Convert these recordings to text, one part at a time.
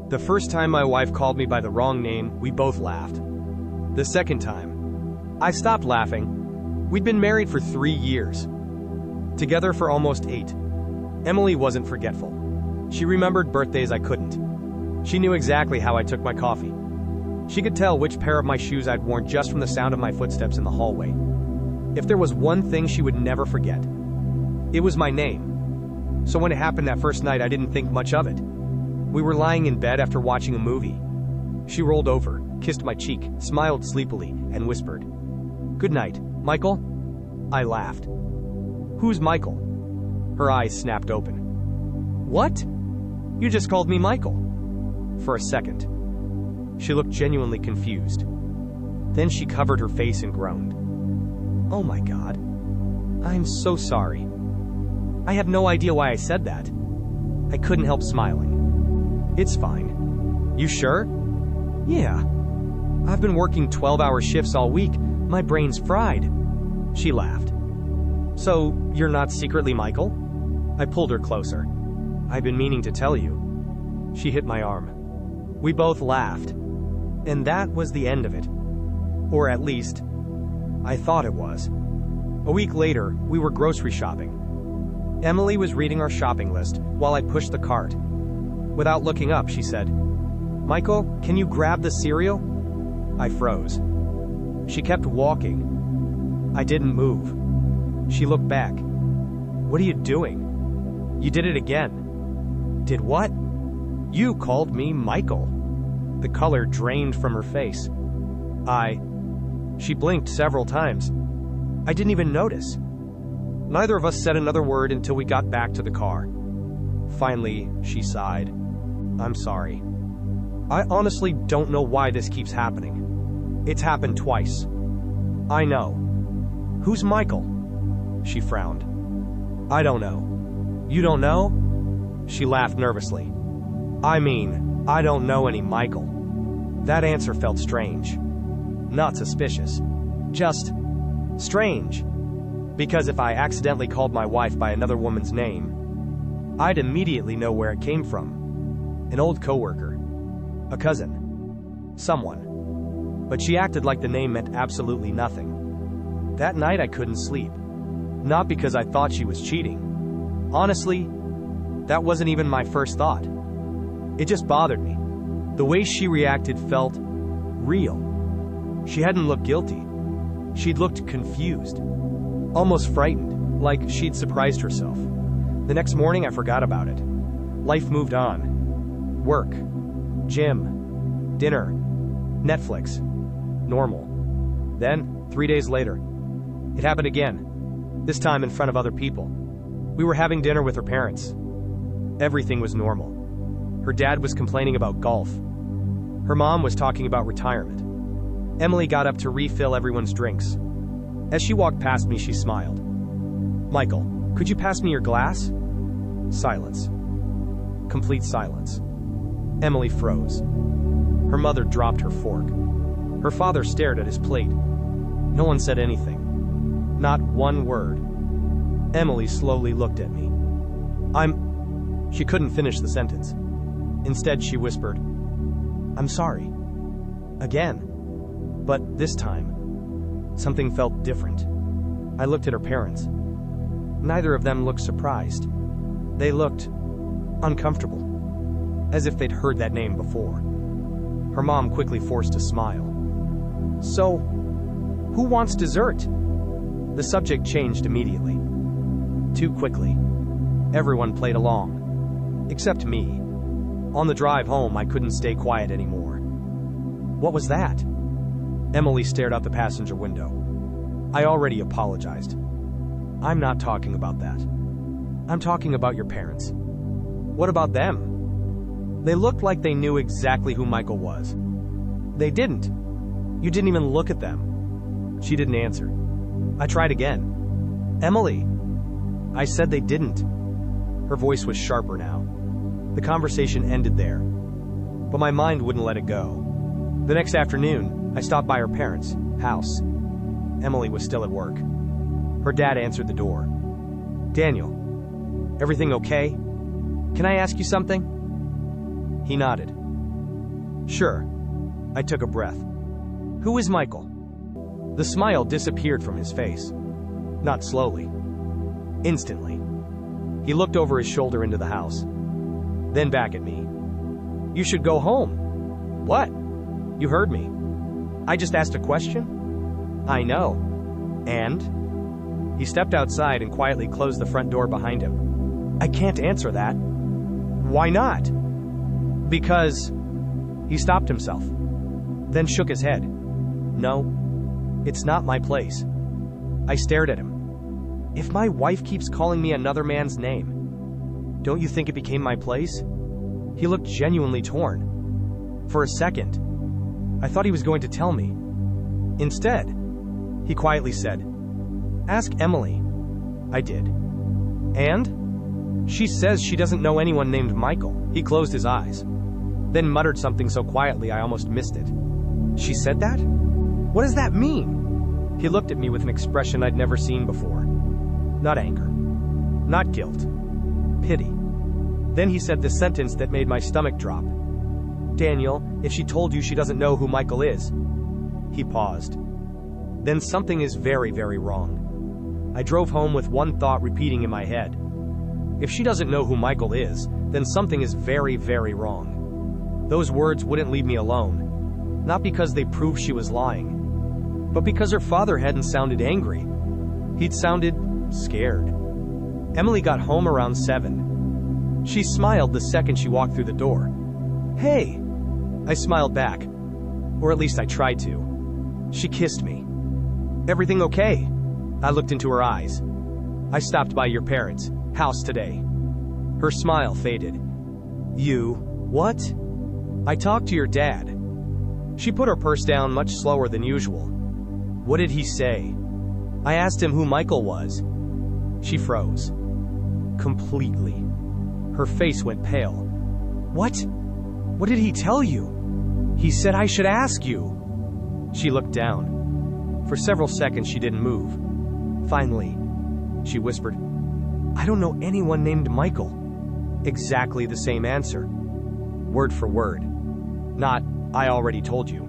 The first time my wife called me by the wrong name, we both laughed. The second time, I stopped laughing. We'd been married for 3 years. Together for almost 8. Emily wasn't forgetful. She remembered birthdays I couldn't. She knew exactly how I took my coffee. She could tell which pair of my shoes I'd worn just from the sound of my footsteps in the hallway. If there was one thing she would never forget, it was my name. So when it happened that first night, I didn't think much of it. We were lying in bed after watching a movie. She rolled over, kissed my cheek, smiled sleepily, and whispered, "Good night, Michael." I laughed. "Who's Michael?" Her eyes snapped open. "What? You just called me Michael." For a second, she looked genuinely confused. Then she covered her face and groaned. "Oh my God. I'm so sorry. I have no idea why I said that." I couldn't help smiling. "It's fine." "You sure?" "Yeah. I've been working 12-hour shifts all week. My brain's fried." She laughed. "So, you're not secretly Michael?" I pulled her closer. "I've been meaning to tell you." She hit my arm. We both laughed. And that was the end of it. Or at least, I thought it was. A week later, we were grocery shopping. Emily was reading our shopping list while I pushed the cart. Without looking up, she said, "Michael, can you grab the cereal?" I froze. She kept walking. I didn't move. She looked back. "What are you doing?" "You did it again." "Did what?" "You called me Michael." The color drained from her face. She blinked several times. I didn't even notice. Neither of us said another word until we got back to the car. Finally, she sighed. "I'm sorry. I honestly don't know why this keeps happening. It's happened twice." "I know." "Who's Michael?" She frowned. "I don't know." "You don't know?" She laughed nervously. "I mean, I don't know any Michael." That answer felt strange. Not suspicious. Just strange. Because if I accidentally called my wife by another woman's name, I'd immediately know where it came from. An old coworker. A cousin. Someone. But she acted like the name meant absolutely nothing. That night I couldn't sleep. Not because I thought she was cheating. Honestly, that wasn't even my first thought. It just bothered me. The way she reacted felt real. She hadn't looked guilty. She'd looked confused. Almost frightened, like she'd surprised herself. The next morning I forgot about it. Life moved on. Work. Gym. Dinner. Netflix. Normal. Then, 3 days later, it happened again. This time in front of other people. We were having dinner with her parents. Everything was normal. Her dad was complaining about golf. Her mom was talking about retirement. Emily got up to refill everyone's drinks. As she walked past me, she smiled. "Michael, could you pass me your glass?" Silence. Complete silence. Emily froze. Her mother dropped her fork. Her father stared at his plate. No one said anything. Not one word. Emily slowly looked at me. She couldn't finish the sentence. Instead, she whispered, "I'm sorry." Again. But this time, something felt different. I looked at her parents. Neither of them looked surprised. They looked uncomfortable, as if they'd heard that name before. Her mom quickly forced a smile. "So, who wants dessert?" The subject changed immediately. Too quickly. Everyone played along. Except me. On the drive home, I couldn't stay quiet anymore. "What was that?" Emily stared out the passenger window. "I already apologized. I'm not talking about that. I'm talking about your parents." "What about them?" "They looked like they knew exactly who Michael was." "They didn't. You didn't even look at them." She didn't answer. I tried again. "Emily." I said they didn't. Her voice was sharper now. The conversation ended there. But my mind wouldn't let it go. The next afternoon, I stopped by her parents' house. Emily was still at work. Her dad answered the door. "Daniel, everything okay? Can I ask you something?" He nodded. Sure. I took a breath. Who is Michael? The smile disappeared from his face. Not slowly. Instantly. He looked over his shoulder into the house. Then back at me. You should go home. What? You heard me. I just asked a question? I know. And? He stepped outside and quietly closed the front door behind him. I can't answer that. Why not? Because... He stopped himself. Then shook his head. No. It's not my place. I stared at him. If my wife keeps calling me another man's name, don't you think it became my place? He looked genuinely torn. For a second, I thought he was going to tell me. Instead, he quietly said, Ask Emily. I did. And? She says she doesn't know anyone named Michael. He closed his eyes, then muttered something so quietly I almost missed it. She said that? What does that mean? He looked at me with an expression I'd never seen before. Not anger. Not guilt. Pity. Then he said the sentence that made my stomach drop. Daniel, if she told you she doesn't know who Michael is. He paused. Then something is very, very wrong. I drove home with one thought repeating in my head. If she doesn't know who Michael is, then something is very, very wrong. Those words wouldn't leave me alone. Not because they proved she was lying, but because her father hadn't sounded angry. He'd sounded scared. Emily got home around 7. She smiled the second she walked through the door. Hey! I smiled back. Or at least I tried to. She kissed me. Everything okay? I looked into her eyes. I stopped by your parents' house today. Her smile faded. You, what? I talked to your dad. She put her purse down much slower than usual. What did he say? I asked him who Michael was. She froze. Completely. Her face went pale. What? What did he tell you? He said I should ask you. She looked down. For several seconds she didn't move. Finally, she whispered, I don't know anyone named Michael. Exactly the same answer. Word for word. Not, I already told you.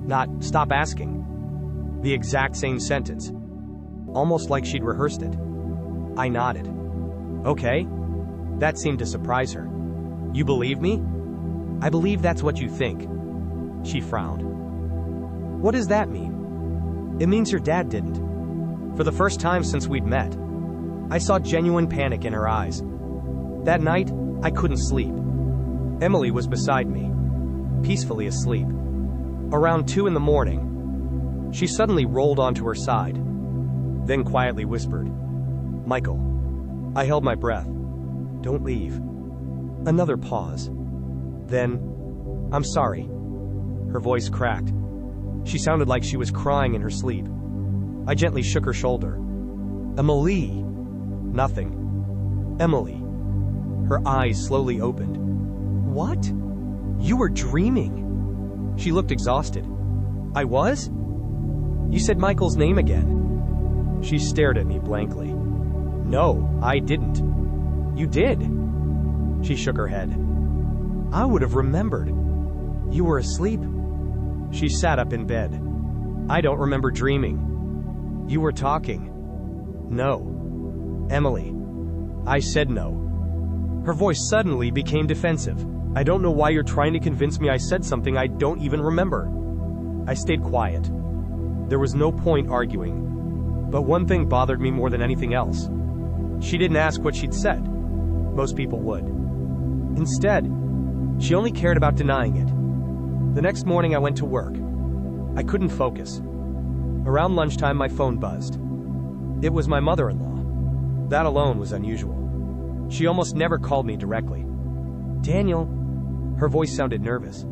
Not, stop asking. The exact same sentence. Almost like she'd rehearsed it. I nodded. Okay. That seemed to surprise her. You believe me? I believe that's what you think. She frowned. What does that mean? It means your dad didn't. For the first time since we'd met, I saw genuine panic in her eyes. That night, I couldn't sleep. Emily was beside me, peacefully asleep. Around 2 in the morning, she suddenly rolled onto her side, then quietly whispered, Michael. I held my breath. Don't leave. Another pause. Then, I'm sorry. Her voice cracked. She sounded like she was crying in her sleep. I gently shook her shoulder. Emily. Nothing. Emily. Her eyes slowly opened. What? You were dreaming. She looked exhausted. I was? You said Michael's name again. She stared at me blankly. No, I didn't. You did. She shook her head. I would have remembered. You were asleep. She sat up in bed. I don't remember dreaming. You were talking. No. Emily. I said no. Her voice suddenly became defensive. I don't know why you're trying to convince me I said something I don't even remember. I stayed quiet. There was no point arguing. But one thing bothered me more than anything else. She didn't ask what she'd said. Most people would. Instead, she only cared about denying it. The next morning I went to work. I couldn't focus. Around lunchtime my phone buzzed. It was my mother-in-law. That alone was unusual. She almost never called me directly. Daniel. Her voice sounded nervous.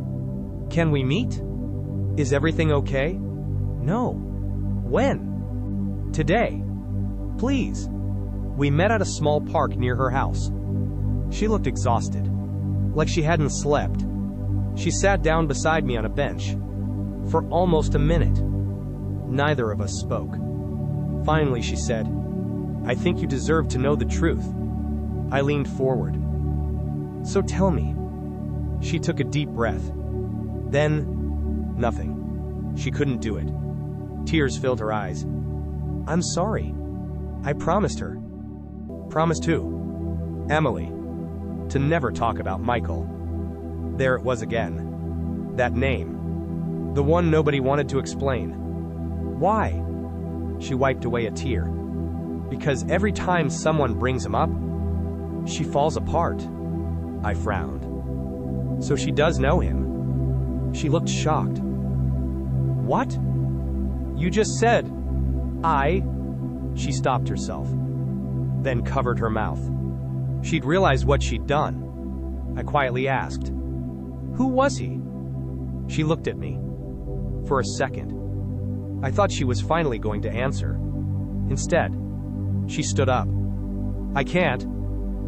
Can we meet? Is everything okay? No. When? Today. Please. We met at a small park near her house. She looked exhausted, like she hadn't slept. She sat down beside me on a bench. For almost a minute. Neither of us spoke. Finally, she said, I think you deserve to know the truth. I leaned forward. So tell me. She took a deep breath. Then, nothing. She couldn't do it. Tears filled her eyes. I'm sorry. I promised her. Promised who? Emily. To never talk about Michael. There it was again. That name. The one nobody wanted to explain. Why? She wiped away a tear. Because every time someone brings him up, she falls apart. I frowned. So she does know him. She looked shocked. What? You just said, She stopped herself, then covered her mouth. She'd realized what she'd done. I quietly asked, Who was he? She looked at me. For a second, I thought she was finally going to answer. Instead, she stood up. I can't.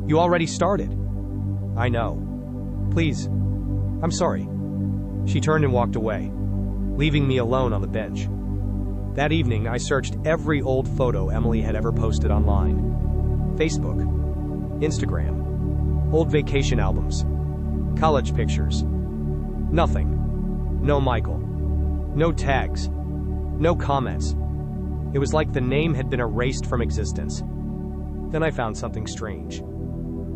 You already started. I know. Please. I'm sorry. She turned and walked away, leaving me alone on the bench. That evening, I searched every old photo Emily had ever posted online. Facebook, Instagram, old vacation albums, college pictures. Nothing. No Michael. No tags. No comments. It was like the name had been erased from existence. Then I found something strange.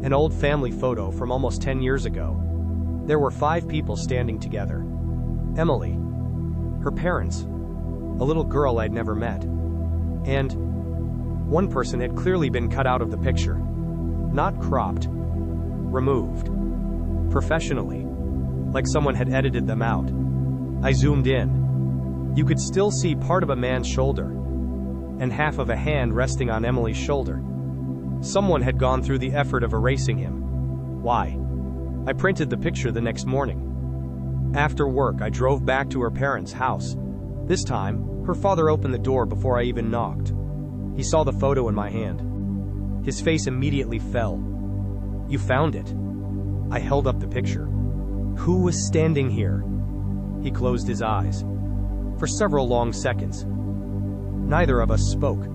An old family photo from almost 10 years ago. There were 5 people standing together. Emily, her parents, a little girl I'd never met, and one person had clearly been cut out of the picture. Not cropped. Removed. Professionally. Like someone had edited them out. I zoomed in. You could still see part of a man's shoulder, and half of a hand resting on Emily's shoulder. Someone had gone through the effort of erasing him. Why? I printed the picture the next morning. After work, I drove back to her parents' house. This time, her father opened the door before I even knocked. He saw the photo in my hand. His face immediately fell. You found it. I held up the picture. Who was standing here? He closed his eyes. For several long seconds. Neither of us spoke.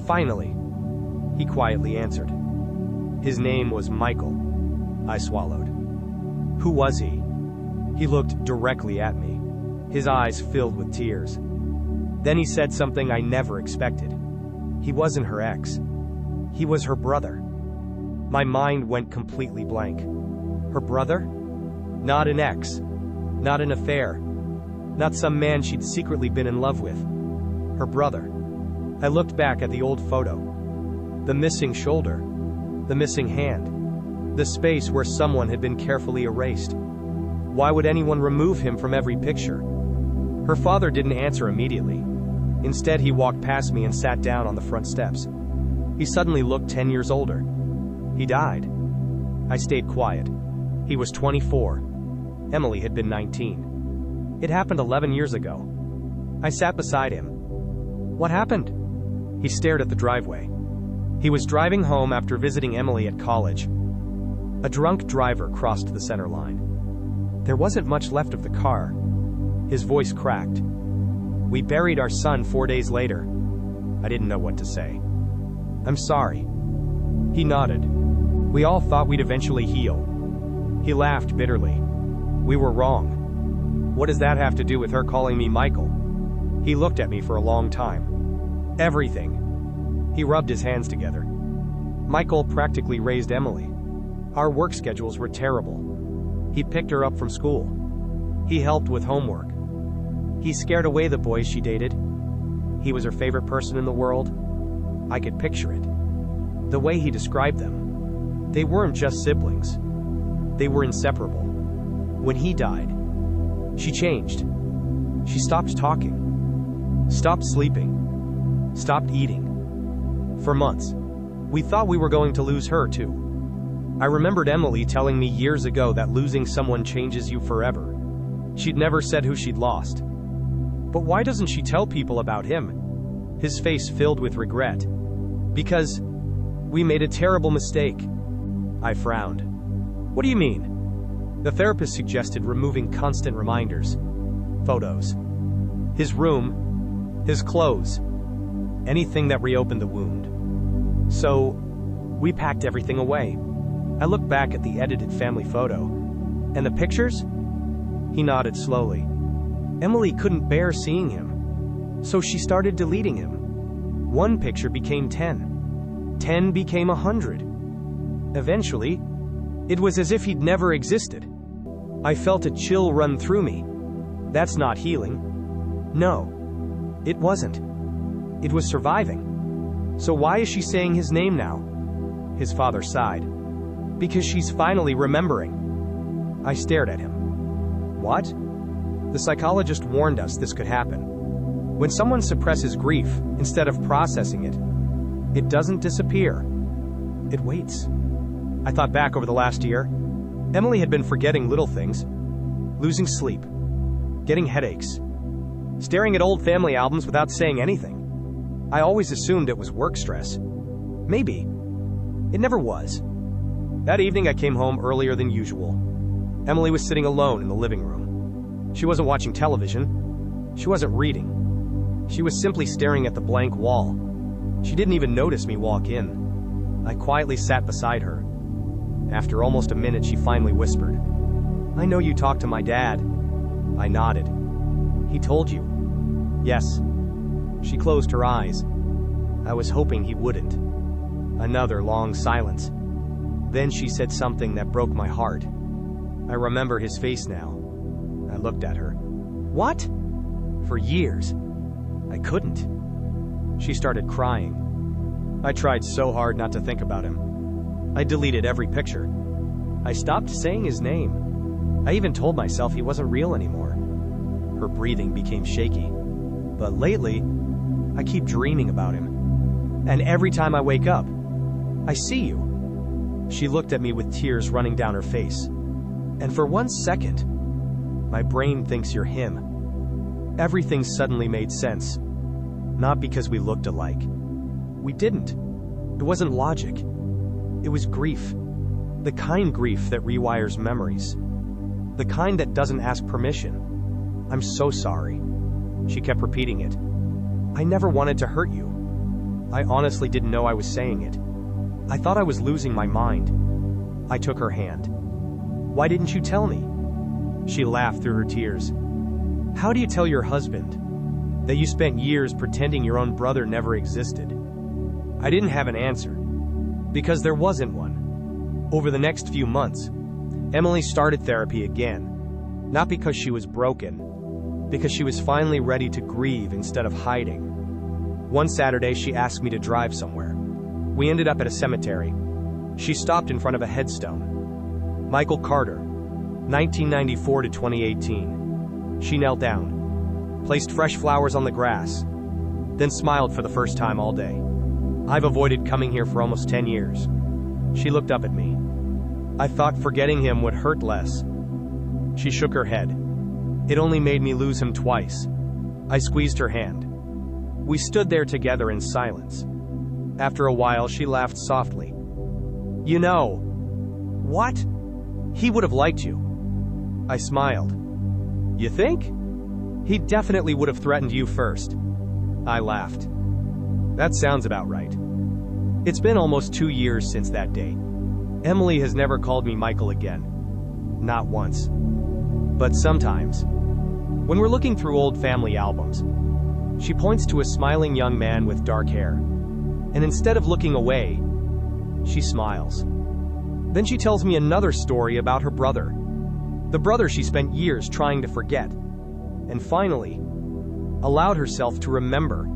Finally, he quietly answered. His name was Michael. I swallowed. Who was he? He looked directly at me, his eyes filled with tears. Then he said something I never expected. He wasn't her ex. He was her brother. My mind went completely blank. Her brother? Not an ex. Not an affair. Not some man she'd secretly been in love with. Her brother. I looked back at the old photo. The missing shoulder. The missing hand. The space where someone had been carefully erased. Why would anyone remove him from every picture? Her father didn't answer immediately. Instead, he walked past me and sat down on the front steps. He suddenly looked 10 years older. He died. I stayed quiet. He was 24. Emily had been 19. It happened 11 years ago. I sat beside him. What happened? He stared at the driveway. He was driving home after visiting Emily at college. A drunk driver crossed the center line. There wasn't much left of the car. His voice cracked. We buried our son 4 days later. I didn't know what to say. I'm sorry. He nodded. We all thought we'd eventually heal. He laughed bitterly. We were wrong. What does that have to do with her calling me Michael? He looked at me for a long time. Everything. He rubbed his hands together. Michael practically raised Emily. Our work schedules were terrible. He picked her up from school. He helped with homework. He scared away the boys she dated. He was her favorite person in the world. I could picture it. The way he described them. They weren't just siblings. They were inseparable. When he died, she changed. She stopped talking. Stopped sleeping. Stopped eating. For months, we thought we were going to lose her too. I remembered Emily telling me years ago that losing someone changes you forever. She'd never said who she'd lost. But why doesn't she tell people about him? His face filled with regret. Because we made a terrible mistake. I frowned. What do you mean? The therapist suggested removing constant reminders. Photos. His room. His clothes. Anything that reopened the wound. So, we packed everything away. I looked back at the edited family photo. And the pictures? He nodded slowly. Emily couldn't bear seeing him, so she started deleting him. One picture became 10. 10 became 100. Eventually, it was as if he'd never existed. I felt a chill run through me. That's not healing. No, it wasn't. It was surviving. So why is she saying his name now? His father sighed. Because she's finally remembering. I stared at him. What? The psychologist warned us this could happen. When someone suppresses grief instead of processing it, it doesn't disappear. It waits. I thought back over the last year. Emily had been forgetting little things, losing sleep, getting headaches, staring at old family albums without saying anything. I always assumed it was work stress. Maybe. It never was. That evening I came home earlier than usual. Emily was sitting alone in the living room. She wasn't watching television. She wasn't reading. She was simply staring at the blank wall. She didn't even notice me walk in. I quietly sat beside her. After almost a minute, she finally whispered, "I know you talked to my dad." I nodded. "He told you?" "Yes." She closed her eyes. I was hoping he wouldn't. Another long silence. Then she said something that broke my heart. I remember his face now. I looked at her. "What?" For years, I couldn't. She started crying. I tried so hard not to think about him. I deleted every picture. I stopped saying his name. I even told myself he wasn't real anymore. Her breathing became shaky. But lately, I keep dreaming about him. And every time I wake up, I see you. She looked at me with tears running down her face. And for 1 second, my brain thinks you're him. Everything suddenly made sense. Not because we looked alike. We didn't. It wasn't logic. It was grief. The kind grief that rewires memories. The kind that doesn't ask permission. "I'm so sorry." She kept repeating it. "I never wanted to hurt you." I honestly didn't know I was saying it. I thought I was losing my mind. I took her hand. "Why didn't you tell me?" She laughed through her tears. "How do you tell your husband that you spent years pretending your own brother never existed?" I didn't have an answer, because there wasn't one. Over the next few months, Emily started therapy again. Not because she was broken, because she was finally ready to grieve instead of hiding. One Saturday, she asked me to drive somewhere. We ended up at a cemetery. She stopped in front of a headstone. Michael Carter, 1994 to 2018. She knelt down, placed fresh flowers on the grass, then smiled for the first time all day. "I've avoided coming here for almost 10 years. She looked up at me. "I thought forgetting him would hurt less." She shook her head. "It only made me lose him twice." I squeezed her hand. We stood there together in silence. After a while, she laughed softly. "You know." "What?" "He would have liked you." I smiled. "You think?" "He definitely would have threatened you first." I laughed. "That sounds about right." It's been almost 2 years since that date. Emily has never called me Michael again. Not once. But sometimes, when we're looking through old family albums, she points to a smiling young man with dark hair. And instead of looking away, she smiles. Then she tells me another story about her brother. The brother she spent years trying to forget. And finally, allowed herself to remember.